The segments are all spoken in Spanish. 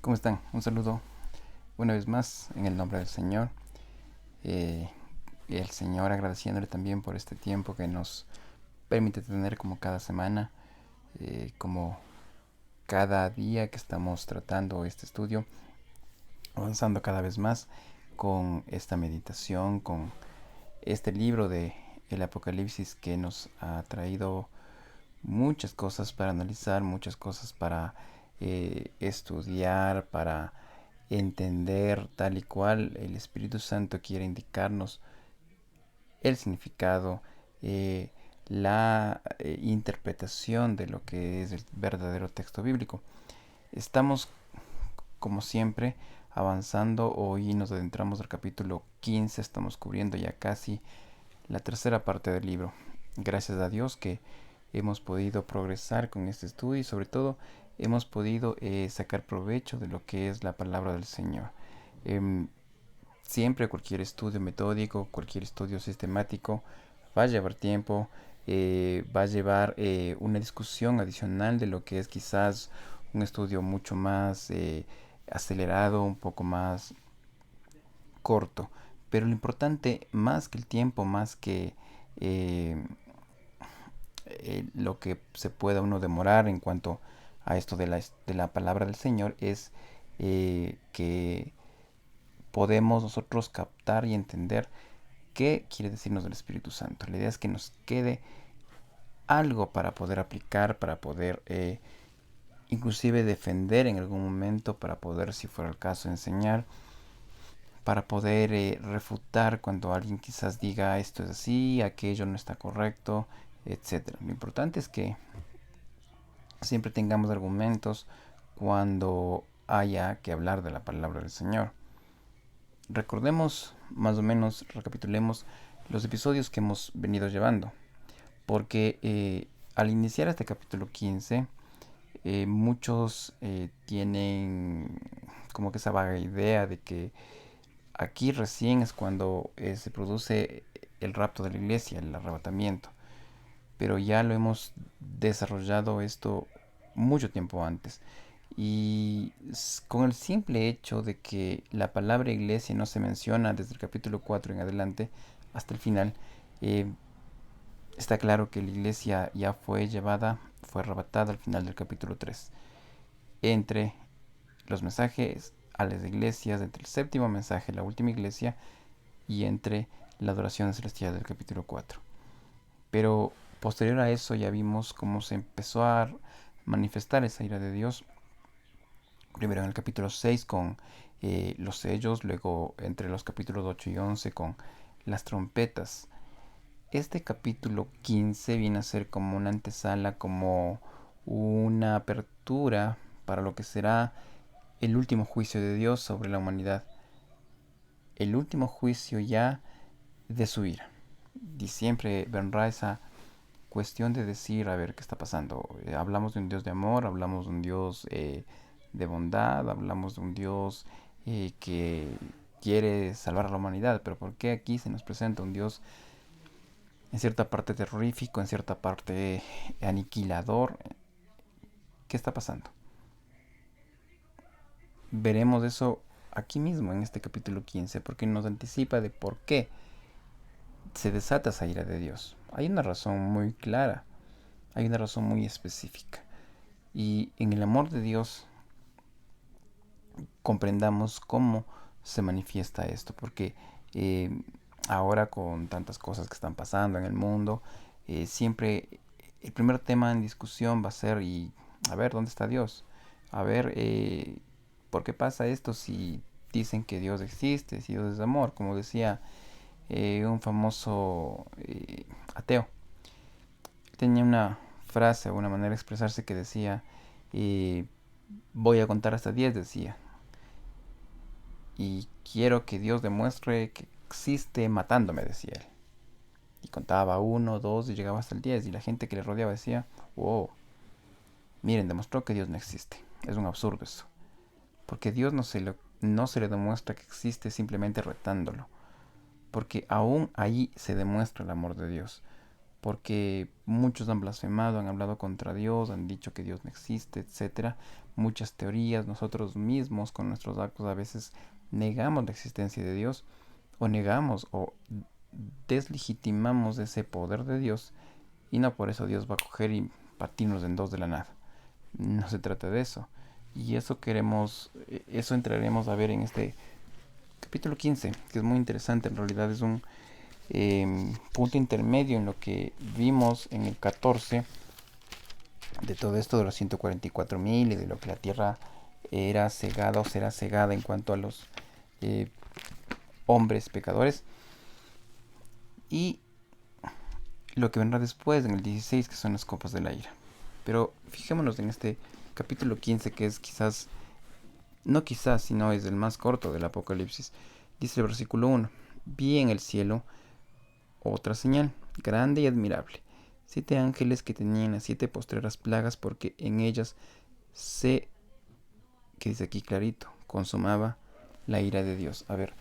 ¿Cómo están? Un saludo una vez más en el nombre del Señor. Eh, y el Señor agradeciéndole también por este tiempo que nos permite tener como cada semana, como cada día que estamos tratando este estudio, avanzando cada vez más con esta meditación, con este libro de el Apocalipsis que nos ha traído muchas cosas para analizar, muchas cosas para estudiar, para entender tal y cual el Espíritu Santo quiere indicarnos el significado, eh, la interpretación de lo que es el verdadero texto bíblico. Estamos, como siempre, avanzando. Hoy nos adentramos al capítulo 15, estamos cubriendo ya casi la tercera parte del libro. Gracias a Dios que hemos podido progresar con este estudio y sobre todo hemos podido sacar provecho de lo que es la palabra del Señor. Em, Siempre cualquier estudio metódico, cualquier estudio sistemático va a llevar tiempo, va a llevar una discusión adicional de lo que es quizás un estudio mucho más acelerado, un poco más corto. Pero lo importante, más que el tiempo, más que eh, lo que se pueda uno demorar en cuanto a esto de la palabra del Señor, es que podemos nosotros captar y entender qué quiere decirnos el Espíritu Santo. La idea es que nos quede algo para poder aplicar, para poder inclusive defender en algún momento, para poder, si fuera el caso, enseñar, para poder refutar cuando alguien quizás diga esto es así, aquello no está correcto, etcétera. Lo importante es que siempre tengamos argumentos cuando haya que hablar de la palabra del Señor. Recordemos, más o menos, recapitulemos los episodios que hemos venido llevando, porque al iniciar este capítulo 15, muchos tienen como que esa vaga idea de que aquí recién es cuando se produce el rapto de la iglesia, el arrebatamiento, pero ya lo hemos desarrollado esto mucho tiempo antes. Y con el simple hecho de que la palabra iglesia no se menciona desde el capítulo 4 en adelante hasta el final, eh, está claro que la iglesia ya fue llevada, fue arrebatada al final del capítulo 3. Entre los mensajes a las iglesias, entre el séptimo mensaje, la última iglesia, y entre la adoración celestial del capítulo 4. Pero posterior a eso ya vimos cómo se empezó a manifestar esa ira de Dios. Primero en el capítulo 6 con los sellos, luego entre los capítulos 8 y 11 con las trompetas. Este capítulo 15 viene a ser como una antesala, como una apertura para lo que será el último juicio de Dios sobre la humanidad. El último juicio ya de su ira. Y siempre vendrá esa cuestión de decir, a ver, ¿qué está pasando? Hablamos de un Dios de amor, hablamos de un Dios de bondad, hablamos de un Dios que quiere salvar a la humanidad, pero ¿por qué aquí se nos presenta un Dios en cierta parte terrorífico, en cierta parte aniquilador? ¿Qué está pasando? Veremos eso aquí mismo en este capítulo 15 porque nos anticipa de por qué se desata esa ira de Dios. Hay una razón muy clara, hay una razón muy específica. Y en el amor de Dios comprendamos cómo se manifiesta esto, porque eh, ahora con tantas cosas que están pasando en el mundo, siempre el primer tema en discusión va a ser, y a ver, ¿dónde está Dios? A ver, ¿por qué pasa esto si dicen que Dios existe, si Dios es amor? Como decía un famoso ateo. Tenía una frase, una manera de expresarse que decía, eh, voy a contar hasta 10, decía, y quiero que Dios demuestre que existe matándome, decía él. Y contaba uno, dos y llegaba hasta el 10 y la gente que le rodeaba decía, wow, miren, demostró que Dios no existe. Es un absurdo eso. Porque Dios no se le demuestra que existe simplemente retándolo. Porque aún ahí se demuestra el amor de Dios. porque muchos han blasfemado, han hablado contra Dios, han dicho que Dios no existe, etcétera. Muchas teorías, nosotros mismos con nuestros actos a veces negamos la existencia de Dios o negamos o deslegitimamos ese poder de Dios y no por eso Dios va a coger y partirnos en dos de la nada. No se trata de eso. Y eso queremos, eso entraremos a ver en este capítulo 15, que es muy interesante. En realidad es un punto intermedio en lo que vimos en el 14 de todo esto de los 144.000 y de lo que la tierra era cegada o será cegada en cuanto a los hombres pecadores. Y lo que vendrá después en el 16, que son las copas de la ira. Pero fijémonos en este capítulo 15, que es quizás, no quizás, sino es el más corto del Apocalipsis. Dice el versículo 1, vi en el cielo otra señal, grande y admirable, 7 ángeles que tenían las 7 postreras plagas, porque en ellas se, que dice aquí clarito, consumaba la ira de Dios. A ver,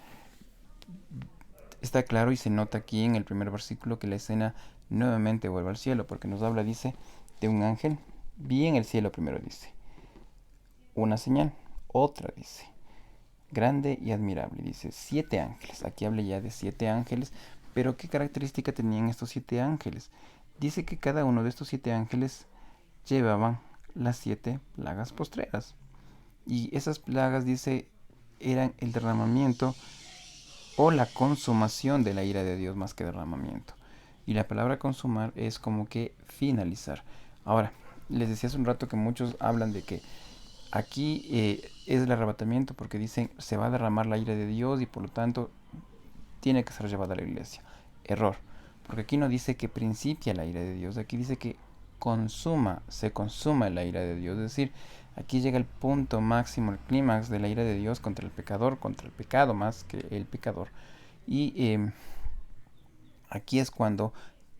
está claro y se nota aquí en el primer versículo que la escena nuevamente vuelve al cielo, porque nos habla, dice, de un ángel. Vi en el cielo primero, dice, una señal, otra, dice, grande y admirable, dice, 7 ángeles. Aquí habla ya de 7 ángeles, pero ¿qué característica tenían estos 7 ángeles? Dice que cada uno de estos 7 ángeles llevaban las 7 plagas postreras. Y esas plagas, dice, eran el derramamiento o la consumación de la ira de Dios más que derramamiento. Y la palabra consumar es como que finalizar. Ahora, les decía hace un rato que muchos hablan de que aquí es el arrebatamiento porque dicen se va a derramar la ira de Dios y por lo tanto tiene que ser llevada a la iglesia. Error, porque aquí no dice que principia la ira de Dios, aquí dice que se consuma la ira de Dios, es decir, aquí llega el punto máximo, el clímax de la ira de Dios contra el pecador, contra el pecado más que el pecador. Y aquí es cuando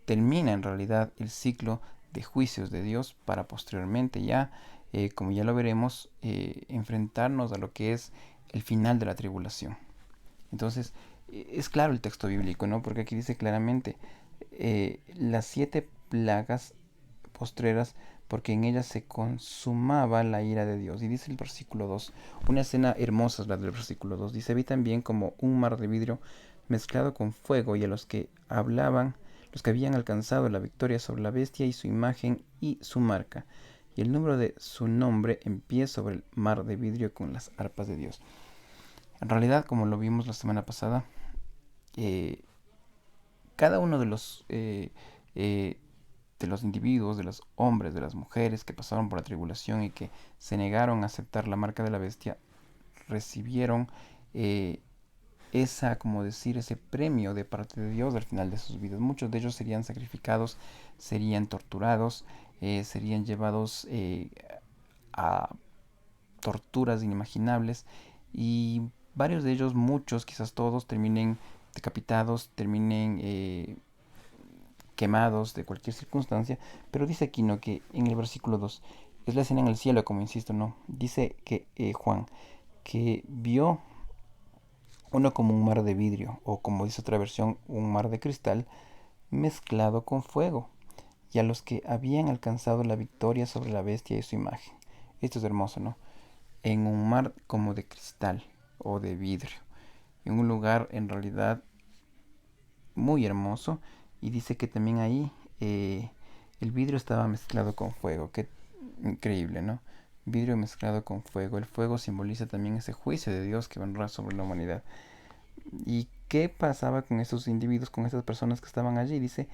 termina en realidad el ciclo de juicios de Dios para posteriormente ya, como ya lo veremos, enfrentarnos a lo que es el final de la tribulación. Entonces, es claro el texto bíblico, ¿no? Porque aquí dice claramente las 7 plagas postreras, porque en ellas se consumaba la ira de Dios. Y dice el versículo 2, una escena hermosa es la del versículo 2, dice, vi también como un mar de vidrio mezclado con fuego, y a los que hablaban, los que habían alcanzado la victoria sobre la bestia y su imagen y su marca, y el número de su nombre en pie sobre el mar de vidrio con las arpas de Dios. En realidad, como lo vimos la semana pasada, eh, cada uno de los individuos, de los hombres, de las mujeres que pasaron por la tribulación y que se negaron a aceptar la marca de la bestia, recibieron como decir, ese premio de parte de Dios al final de sus vidas. Muchos de ellos serían sacrificados, serían torturados, serían llevados a torturas inimaginables y varios de ellos, muchos, quizás todos, terminen decapitados, terminen quemados de cualquier circunstancia, pero dice aquí no, que en el versículo 2 es la escena en el cielo, como insisto, no, dice que Juan, que vio uno como un mar de vidrio, o como dice otra versión, un mar de cristal, mezclado con fuego, y a los que habían alcanzado la victoria sobre la bestia y su imagen. Esto es hermoso, ¿no? En un mar como de cristal o de vidrio, en un lugar en realidad muy hermoso, y dice que también ahí el vidrio estaba mezclado con fuego. Qué increíble, ¿no? Vidrio mezclado con fuego. El fuego simboliza también ese juicio de Dios que vendrá sobre la humanidad. ¿Y qué pasaba con estos individuos, con estas personas que estaban allí? Dice,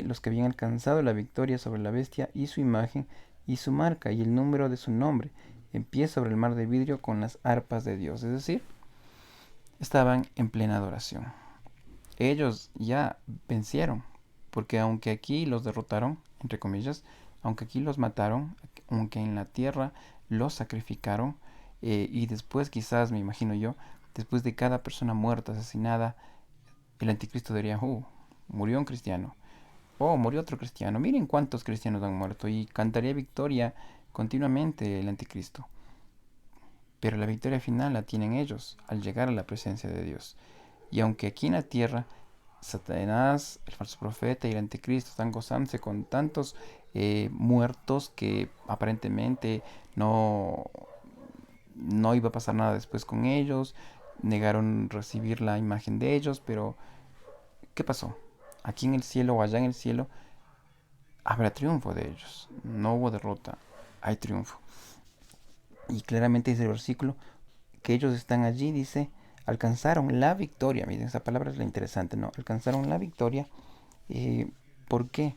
los que habían alcanzado la victoria sobre la bestia y su imagen y su marca y el número de su nombre, en pie sobre el mar de vidrio con las arpas de Dios. Es decir, estaban en plena adoración. Ellos ya vencieron, porque aunque aquí los derrotaron, entre comillas, aunque aquí los mataron, aunque en la tierra los sacrificaron, y después quizás, me imagino yo, después de cada persona muerta, asesinada, el anticristo diría, murió un cristiano, murió otro cristiano, miren cuántos cristianos han muerto, y cantaría victoria continuamente el anticristo. Pero la victoria final la tienen ellos al llegar a la presencia de Dios. Y aunque aquí en la tierra Satanás, el falso profeta y el anticristo están gozándose con tantos muertos que aparentemente no, no iba a pasar nada después con ellos, negaron recibir la imagen de ellos, pero ¿qué pasó? Aquí en el cielo o allá en el cielo habrá triunfo de ellos, no hubo derrota, hay triunfo. Y claramente dice el versículo que ellos están allí, dice, alcanzaron la victoria. Miren, esa palabra es la interesante, ¿no? Alcanzaron la victoria. ¿Por qué?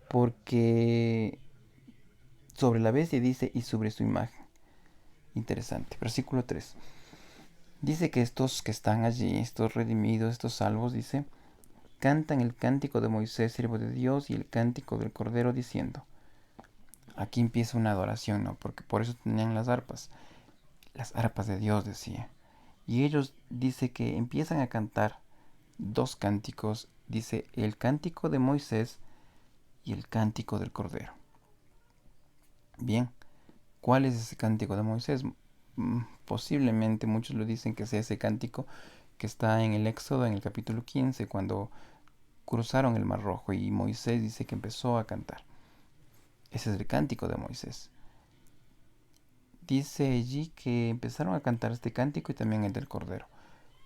Porque sobre la bestia dice y sobre su imagen. Interesante. Versículo 3. Dice que estos que están allí, estos redimidos, estos salvos, dice, cantan el cántico de Moisés, siervo de Dios, y el cántico del Cordero, diciendo. Aquí empieza una adoración, ¿no? Porque por eso tenían las arpas de Dios, decía. Y ellos dice que empiezan a cantar dos cánticos, dice el cántico de Moisés y el cántico del Cordero. Bien, ¿cuál es ese cántico de Moisés? Posiblemente muchos lo dicen que sea ese cántico que está en el Éxodo, en el capítulo 15, cuando cruzaron el Mar Rojo y Moisés dice que empezó a cantar. Ese es el cántico de Moisés. Dice allí que empezaron a cantar este cántico y también el del Cordero.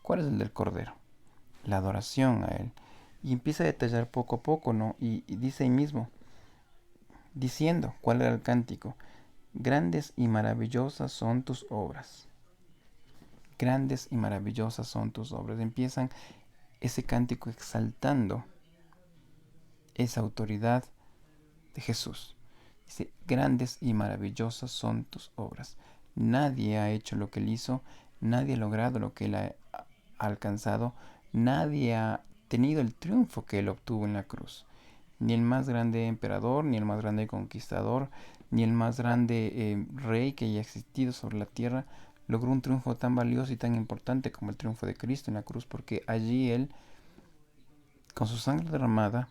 ¿Cuál es el del Cordero? La adoración a Él. Y empieza a detallar poco a poco, ¿no? Y dice ahí mismo, diciendo, ¿cuál era el cántico? Grandes y maravillosas son tus obras. Grandes y maravillosas son tus obras. Empiezan ese cántico exaltando esa autoridad de Jesús. Dice, grandes y maravillosas son tus obras. Nadie ha hecho lo que Él hizo, nadie ha logrado lo que Él ha alcanzado, nadie ha tenido el triunfo que Él obtuvo en la cruz. Ni el más grande emperador, ni el más grande conquistador, ni el más grande rey que haya existido sobre la tierra logró un triunfo tan valioso y tan importante como el triunfo de Cristo en la cruz, porque allí Él, con su sangre derramada,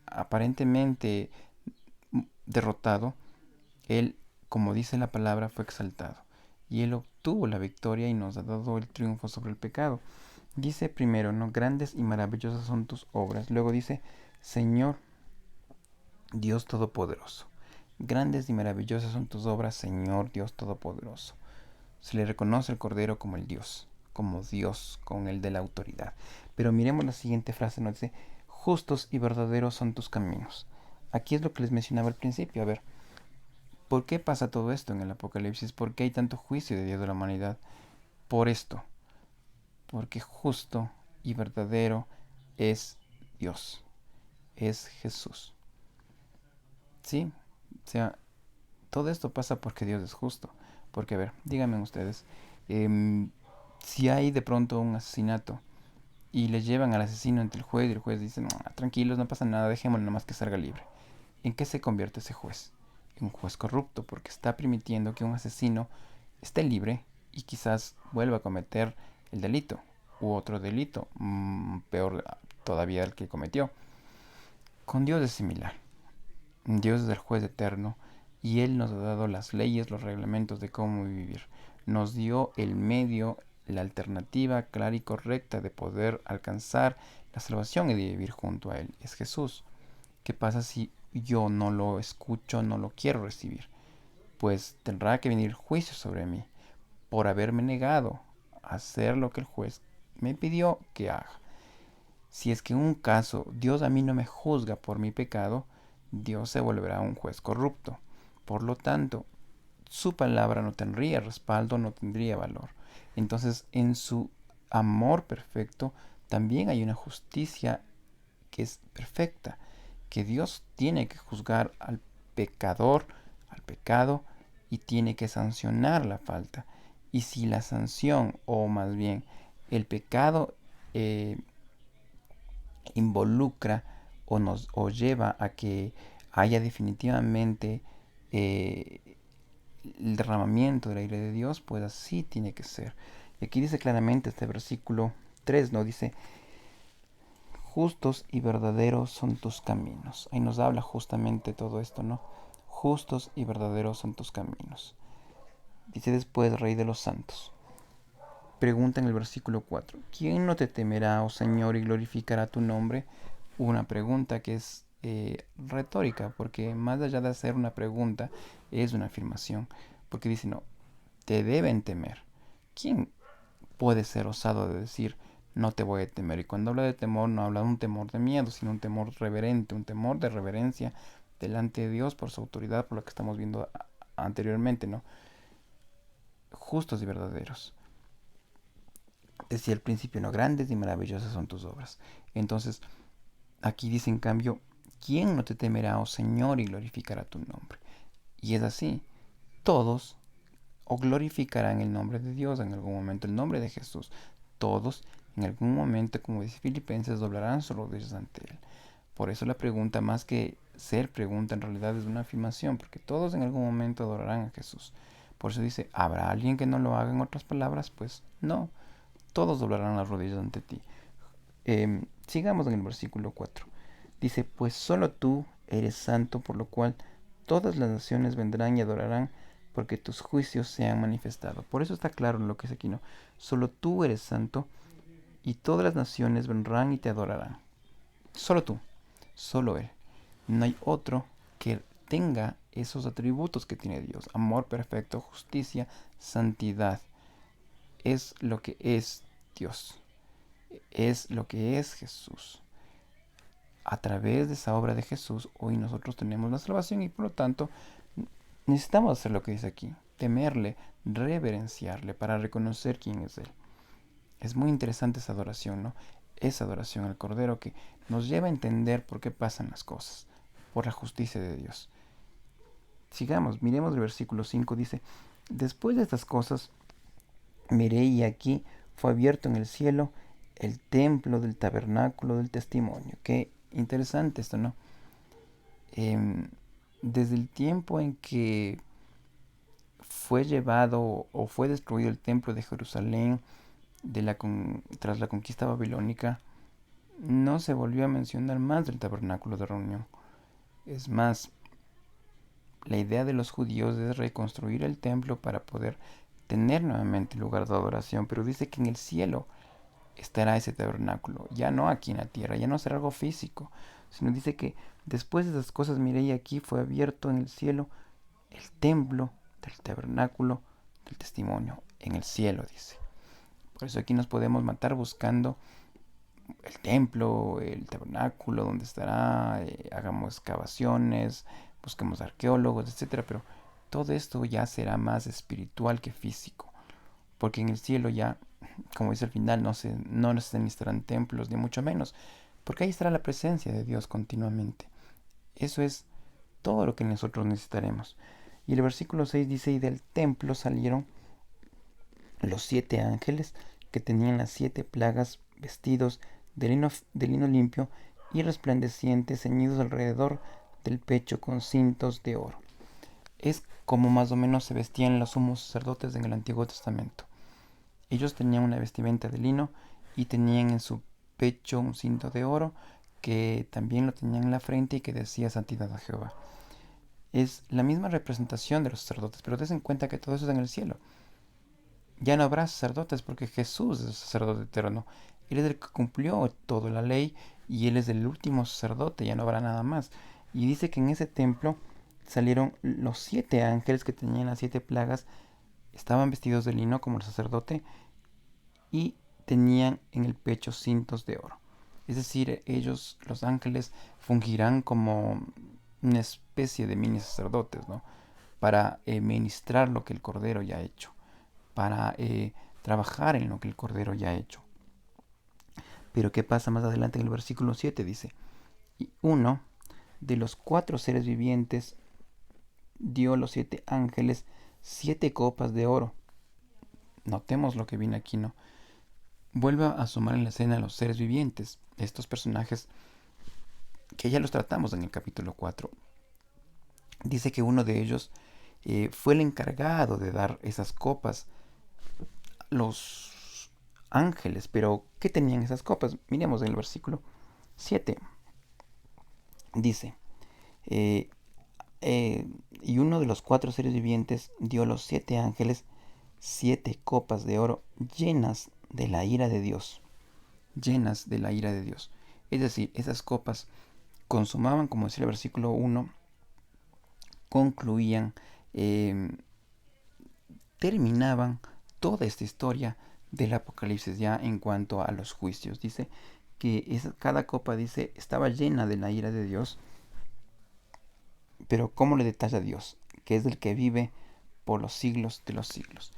aparentemente derrotado, Él, como dice la palabra, fue exaltado. Y Él obtuvo la victoria y nos ha dado el triunfo sobre el pecado. Dice primero, ¿no? Grandes y maravillosas son tus obras. Luego dice, Señor, Dios Todopoderoso. Grandes y maravillosas son tus obras, Señor Dios Todopoderoso. Se le reconoce al Cordero como el Dios, como Dios, con el de la autoridad. Pero miremos la siguiente frase, nos dice, justos y verdaderos son tus caminos. Aquí es lo que les mencionaba al principio. A ver, ¿por qué pasa todo esto en el Apocalipsis? ¿Por qué hay tanto juicio de Dios de la humanidad? Por esto, porque justo y verdadero es Dios, es Jesús. ¿Sí? O sea, todo esto pasa porque Dios es justo. Porque, a ver, díganme ustedes, em, si hay de pronto un asesinato y le llevan al asesino ante el juez y el juez dice, no, tranquilos, no pasa nada, dejémoslo nomás que salga libre. ¿En qué se convierte ese juez? En un juez corrupto, porque está permitiendo que un asesino esté libre y quizás vuelva a cometer el delito u otro delito, peor todavía el que cometió. Con Dios es similar. Dios es el juez eterno y Él nos ha dado las leyes, los reglamentos de cómo vivir. Nos dio el medio, la alternativa clara y correcta de poder alcanzar la salvación y de vivir junto a Él. Es Jesús. ¿Qué pasa si yo no lo escucho, no lo quiero recibir? Pues tendrá que venir juicio sobre mí por haberme negado a hacer lo que el juez me pidió que haga. Si es que en un caso Dios a mí no me juzga por mi pecado, Dios se volverá un juez corrupto. Por lo tanto, su palabra no tendría respaldo, no tendría valor. Entonces, en su amor perfecto, también hay una justicia que es perfecta, que Dios tiene que juzgar al pecador, al pecado, y tiene que sancionar la falta. Y si la sanción, o más bien el pecado, involucra o lleva a que haya definitivamente eh, el derramamiento de la ira de Dios, pues así tiene que ser. Y aquí dice claramente este versículo 3, ¿no? Dice, justos y verdaderos son tus caminos. Ahí nos habla justamente todo esto, ¿no? Justos y verdaderos son tus caminos. Dice después, Rey de los santos. pregunta en el versículo 4, ¿quién no te temerá, oh Señor, y glorificará tu nombre? Una pregunta que es retórica, porque más allá de hacer una pregunta, es una afirmación, porque dice, no, te deben temer. ¿Quién puede ser osado de decir, no te voy a temer? Y cuando habla de temor, no habla de un temor de miedo, sino un temor reverente, un temor de reverencia delante de Dios por su autoridad, por lo que estamos viendo anteriormente, ¿no? Justos y verdaderos. Decía al principio, no, grandes y maravillosas son tus obras. Entonces, aquí dice en cambio, ¿quién no te temerá, oh Señor, y glorificará tu nombre? Y es así, todos o glorificarán el nombre de Dios en algún momento, el nombre de Jesús. Todos en algún momento, como dice Filipenses, doblarán sus rodillas ante Él. Por eso la pregunta, más que ser pregunta, en realidad es una afirmación, porque todos en algún momento adorarán a Jesús. Por eso dice, ¿habrá alguien que no lo haga? En otras palabras, pues no, todos doblarán las rodillas ante ti. Sigamos en el versículo 4. Dice, pues solo tú eres santo, por lo cual todas las naciones vendrán y adorarán, porque tus juicios se han manifestado. Por eso está claro lo que es aquí, ¿no? Solo tú eres santo, y todas las naciones vendrán y te adorarán. Solo tú, solo Él. No hay otro que tenga esos atributos que tiene Dios. Amor perfecto, justicia, santidad. Es lo que es Dios. Es lo que es Jesús. A través de esa obra de Jesús, hoy nosotros tenemos la salvación y por lo tanto necesitamos hacer lo que dice aquí, temerle, reverenciarle para reconocer quién es Él. Es muy interesante esa adoración, ¿no? Esa adoración al Cordero que nos lleva a entender por qué pasan las cosas, por la justicia de Dios. Sigamos, miremos el versículo 5, dice, después de estas cosas, miré y aquí fue abierto en el cielo el templo del tabernáculo del testimonio. Qué interesante esto, ¿no? Desde el tiempo en que fue llevado o fue destruido el templo de Jerusalén tras la conquista babilónica, no se volvió a mencionar más del tabernáculo de reunión. Es más, la idea de los judíos es reconstruir el templo para poder tener nuevamente lugar de adoración, pero dice que en el cielo estará ese tabernáculo, ya no aquí en la tierra, ya no será algo físico, sino dice que después de esas cosas miré y aquí fue abierto en el cielo el templo del tabernáculo del testimonio, en el cielo, dice. Por eso aquí nos podemos matar buscando el templo, el tabernáculo, donde estará, hagamos excavaciones, busquemos arqueólogos, etcétera, pero todo esto ya será más espiritual que físico, porque en el cielo ya, como dice al final, no se necesitarán templos, ni mucho menos, porque ahí estará la presencia de Dios continuamente. Eso es todo lo que nosotros necesitaremos. Y el versículo 6 dice, y del templo salieron los 7 ángeles que tenían las 7 plagas, vestidos de lino limpio y resplandeciente, ceñidos alrededor del pecho con cintos de oro. Es como más o menos se vestían los sumos sacerdotes en el Antiguo Testamento. Ellos tenían una vestimenta de lino y tenían en su pecho un cinto de oro que también lo tenían en la frente y que decía santidad a Jehová. Es la misma representación de los sacerdotes, pero ten en cuenta que todo eso es en el cielo. Ya no habrá sacerdotes porque Jesús es el sacerdote eterno. Él es el que cumplió toda la ley y Él es el último sacerdote, ya no habrá nada más. Y dice que en ese templo salieron los 7 ángeles que tenían las 7 plagas, estaban vestidos de lino como el sacerdote y tenían en el pecho cintos de oro. Es decir, ellos, los ángeles, fungirán como una especie de mini sacerdotes, ¿no? Para ministrar lo que el Cordero ya ha hecho, para trabajar en lo que el Cordero ya ha hecho. Pero ¿qué pasa más adelante en el versículo 7? Dice, y uno de los 4 seres vivientes dio a los 7 ángeles 7 copas de oro. Notemos lo que viene aquí, ¿no? Vuelve a asomar en la escena a los seres vivientes, estos personajes que ya los tratamos en el capítulo 4. Dice que uno de ellos fue el encargado de dar esas copas, los ángeles. Pero ¿qué tenían esas copas? Miremos en el versículo 7. Dice, y uno de los 4 seres vivientes dio a los 7 ángeles 7 copas de oro llenas de la ira de Dios, llenas de la ira de Dios. Es decir, esas copas consumaban, como decía el versículo 1, concluían, eh, terminaban toda esta historia del Apocalipsis ya en cuanto a los juicios. Dice que cada copa, dice, estaba llena de la ira de Dios, pero ¿cómo le detalla a Dios? Que es el que vive por los siglos de los siglos.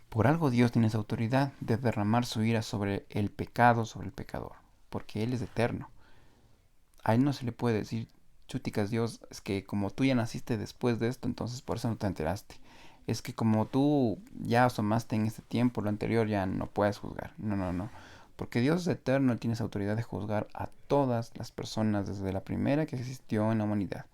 Por algo Dios tiene esa autoridad de derramar su ira sobre el pecado, sobre el pecador, porque Él es eterno. A Él no se le puede decir, chuticas Dios, es que como tú ya naciste después de esto, entonces por eso no te enteraste. Es que como tú ya asomaste en este tiempo, lo anterior ya no puedes juzgar. No, no, no. Porque Dios es eterno y tiene esa autoridad de juzgar a todas las personas desde la primera que existió en la humanidad.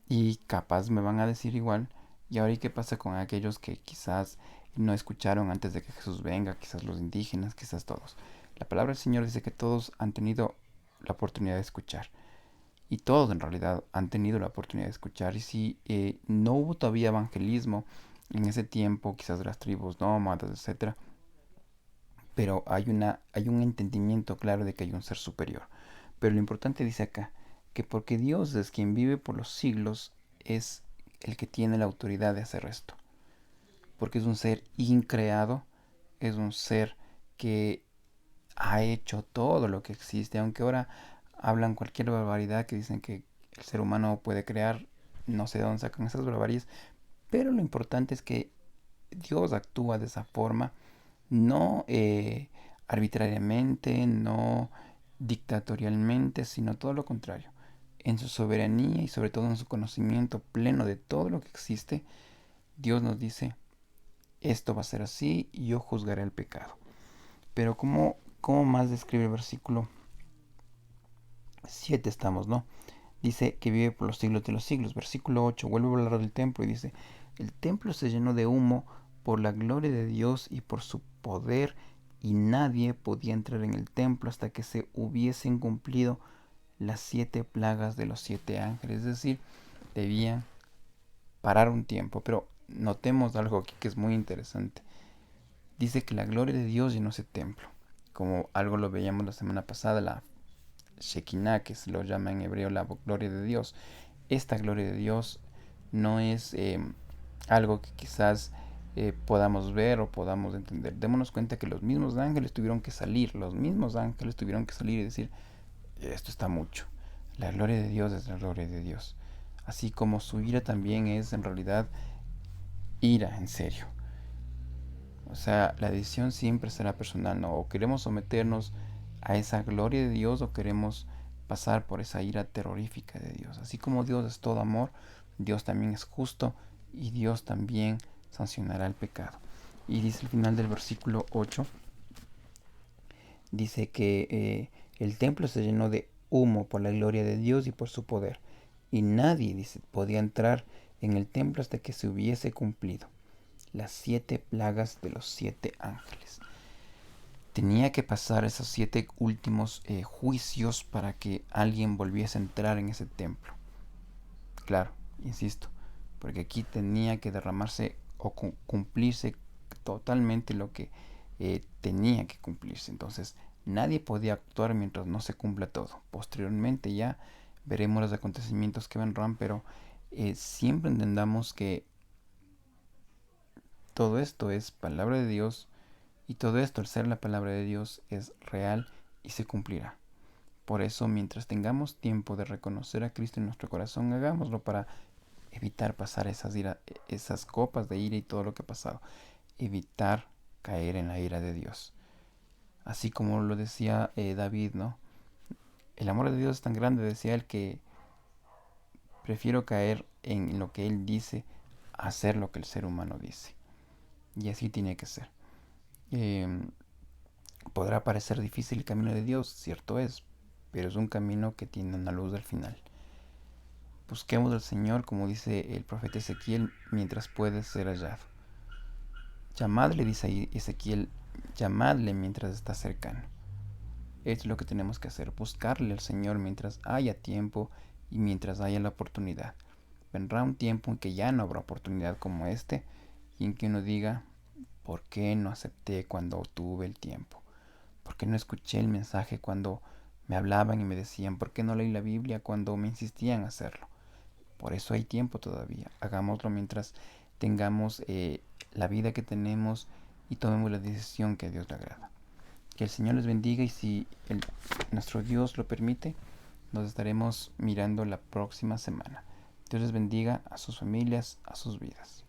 Y capaz me van a decir igual, ¿y ahora qué pasa con aquellos que quizás no escucharon antes de que Jesús venga? Quizás los indígenas, quizás todos. La palabra del Señor dice que todos han tenido la oportunidad de escuchar. Y todos en realidad han tenido la oportunidad de escuchar. Y si no hubo todavía evangelismo en ese tiempo, quizás de las tribus nómadas, etcétera, pero hay un entendimiento claro de que hay un ser superior. Pero lo importante dice acá, que porque Dios es quien vive por los siglos, es el que tiene la autoridad de hacer esto. Porque es un ser increado, es un ser que ha hecho todo lo que existe, aunque ahora hablan cualquier barbaridad que dicen que el ser humano puede crear, no sé de dónde sacan esas barbaridades, pero lo importante es que Dios actúa de esa forma, no arbitrariamente, no dictatorialmente, sino todo lo contrario. En su soberanía y sobre todo en su conocimiento pleno de todo lo que existe, Dios nos dice, esto va a ser así y yo juzgaré el pecado. Pero ¿cómo más describe el versículo 7 estamos, ¿no? Dice que vive por los siglos de los siglos. Versículo 8 vuelve a hablar del templo y dice, el templo se llenó de humo por la gloria de Dios y por su poder, y nadie podía entrar en el templo hasta que se hubiesen cumplido las 7 plagas de los 7 ángeles. Es decir, debían parar un tiempo. Pero notemos algo aquí que es muy interesante. Dice que la gloria de Dios llenó ese templo. Como algo lo veíamos la semana pasada, la Shekinah, que se lo llama en hebreo la gloria de Dios. Esta gloria de Dios no es algo que quizás podamos ver o podamos entender. Démonos cuenta que los mismos ángeles tuvieron que salir, y decir, esto está mucho. La gloria de Dios es la gloria de Dios. Así como su ira también es en realidad ira, en serio. O sea, la decisión siempre será personal, ¿no? O queremos someternos a esa gloria de Dios o queremos pasar por esa ira terrorífica de Dios. Así como Dios es todo amor, Dios también es justo y Dios también sancionará el pecado. Y dice al final del versículo 8, dice que el templo se llenó de humo por la gloria de Dios y por su poder. Y nadie, dice, podía entrar en el templo hasta que se hubiese cumplido las 7 plagas de los 7 ángeles. Tenía que pasar esos 7 últimos juicios para que alguien volviese a entrar en ese templo. Claro, insisto, porque aquí tenía que derramarse o cumplirse totalmente lo que tenía que cumplirse. Entonces, nadie podía actuar mientras no se cumpla todo. Posteriormente ya veremos los acontecimientos que vendrán, pero siempre entendamos que todo esto es palabra de Dios y todo esto, al ser la palabra de Dios, es real y se cumplirá. Por eso, mientras tengamos tiempo de reconocer a Cristo en nuestro corazón, hagámoslo para evitar pasar esas copas de ira y todo lo que ha pasado. Evitar caer en la ira de Dios. Así como lo decía David, ¿no? El amor de Dios es tan grande, decía él, que prefiero caer en lo que él dice a hacer lo que el ser humano dice. Y así tiene que ser. Podrá parecer difícil el camino de Dios, cierto es, pero es un camino que tiene una luz al final. Busquemos al Señor, como dice el profeta Ezequiel, mientras puede ser hallado. Llamadle, dice ahí Ezequiel, llamadle mientras está cercano. Esto es lo que tenemos que hacer, buscarle al Señor mientras haya tiempo y mientras haya la oportunidad. Vendrá un tiempo en que ya no habrá oportunidad como este y en que uno diga, ¿por qué no acepté cuando tuve el tiempo? ¿Por qué no escuché el mensaje cuando me hablaban y me decían? ¿Por qué no leí la Biblia cuando me insistían a hacerlo? Por eso hay tiempo todavía. Hagámoslo mientras tengamos la vida que tenemos y tomemos la decisión que a Dios le agrada. Que el Señor les bendiga y si nuestro Dios lo permite, nos estaremos mirando la próxima semana. Dios les bendiga a sus familias, a sus vidas.